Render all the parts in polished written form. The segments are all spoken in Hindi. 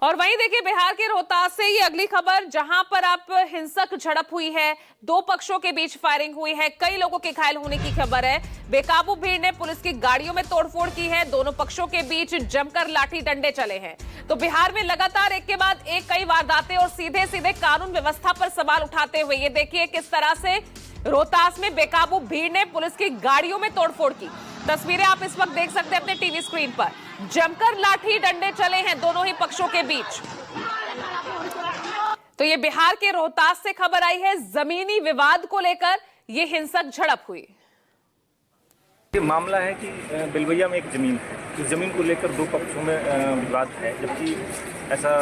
और वहीं देखिए बिहार के रोहतास से ये अगली खबर, जहां पर आप हिंसक झड़प हुई है, दो पक्षों के बीच फायरिंग हुई है, कई लोगों के घायल होने की खबर है। बेकाबू भीड़ ने पुलिस की गाड़ियों में तोड़फोड़ की है, दोनों पक्षों के बीच जमकर लाठी डंडे चले हैं। तो बिहार में लगातार एक के बाद एक कई वारदातें और सीधे सीधे कानून व्यवस्था पर सवाल उठाते हुए ये देखिए किस तरह से रोहतास में बेकाबू भीड़ ने पुलिस की गाड़ियों में तोड़फोड़ की। तस्वीरें आप इस वक्त देख सकते हैं अपने टीवी स्क्रीन पर। जमकर लाठी डंडे चले हैं दोनों ही पक्षों के बीच। तो ये बिहार के रोहतास से खबर आई है, जमीनी विवाद को लेकर ये हिंसक झड़प हुई। ये मामला है कि बिलवैया में एक जमीन है, इस जमीन को लेकर दो पक्षों में विवाद है, जबकि ऐसा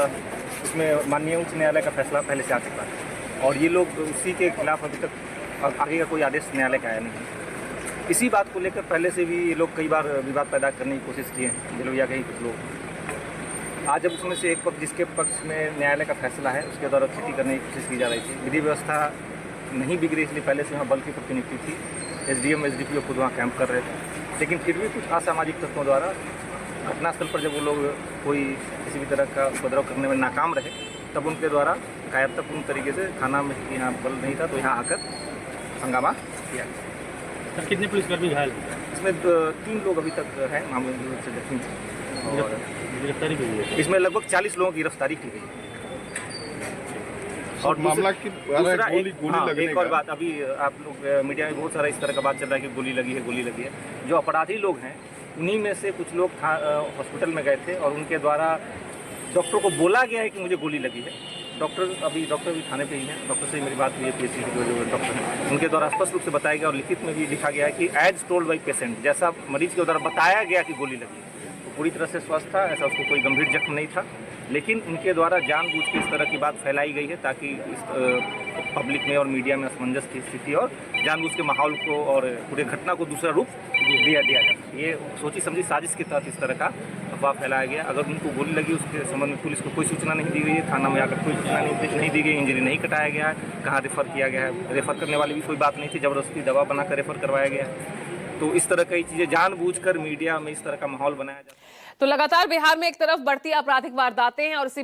उसमें माननीय उच्च न्यायालय का फैसला पहले से आ चुका है और ये लोग उसी के खिलाफ अभी तक आगे का कोई आदेश न्यायालय का आया नहीं। इसी बात को लेकर पहले से भी ये लोग कई बार विवाद पैदा करने की कोशिश किए हैं, बिलवैया के ही कुछ लोग। आज जब उसमें से एक पक्ष जिसके पक्ष में न्यायालय का फैसला है उसके द्वारा स्थिति करने की कोशिश की जा रही थी। विधि व्यवस्था नहीं बिगड़ी इसलिए पहले से वहाँ बल की प्रतिनियुक्ति थी, एसडीएम एसडीपीओ खुद वहाँ कैंप कर रहे थे, लेकिन फिर भी कुछ असामाजिक तत्वों द्वारा घटनास्थल पर जब वो लोग कोई किसी भी तरह का उपद्रव करने में नाकाम रहे तब उनके द्वारा कायरतापूर्ण तरीके से थाना में यहाँ बल नहीं था तो यहाँ आकर हंगामा किया। कितने पुलिसकर्मी घायल? इसमें 3 लोग अभी तक हैं मामूली रूप से जख्मी और गिरफ्तारी की गई है। इसमें लगभग 40 लोगों की गिरफ्तारी की गई। और मामला की दूसरा गोली लगने एक और बात, अभी आप लोग मीडिया में बहुत सारा इस तरह का बात चल रहा है कि गोली लगी है। जो अपराधी लोग हैं उन्हीं में से कुछ लोग हॉस्पिटल में गए थे और उनके द्वारा डॉक्टर को बोला गया है कि मुझे गोली लगी है। डॉक्टर भी थाने पे ही हैं, डॉक्टर से मेरी बात हुई है, पीएचसी के जो डॉक्टर हैं उनके द्वारा स्पष्ट रूप से बताया गया और लिखित में भी लिखा गया है कि एज टोल्ड बाई पेशेंट, जैसा मरीज के द्वारा बताया गया कि गोली लगी है, तो पूरी तरह से स्वस्थ था, ऐसा उसको कोई गंभीर जख्म नहीं था। लेकिन उनके द्वारा जानबूझ के इस तरह की बात फैलाई गई है ताकि इस पब्लिक में और मीडिया में असमंजस की स्थिति और जानबूझ के माहौल को और पूरे घटना को दूसरा रूप दिया जाए। ये सोची समझी साजिश के तहत इस तरह का अफवाह फैलाया गया। अगर उनको गोली लगी उसके संबंध में पुलिस को कोई सूचना नहीं दी गई है, थाना में आकर कोई सूचना नहीं दी गई, इंजरी नहीं कटाया गया है, कहाँ रेफर किया गया है, रेफर करने वाली भी कोई बात नहीं थी, ज़बरदस्ती दवा बनाकर रेफर करवाया गया है। तो इस तरह कई चीज़ें जानबूझकर मीडिया में इस तरह का माहौल बनाया जाता है। तो लगातार बिहार में एक तरफ बढ़ती आपराधिक वारदातें हैं और इसी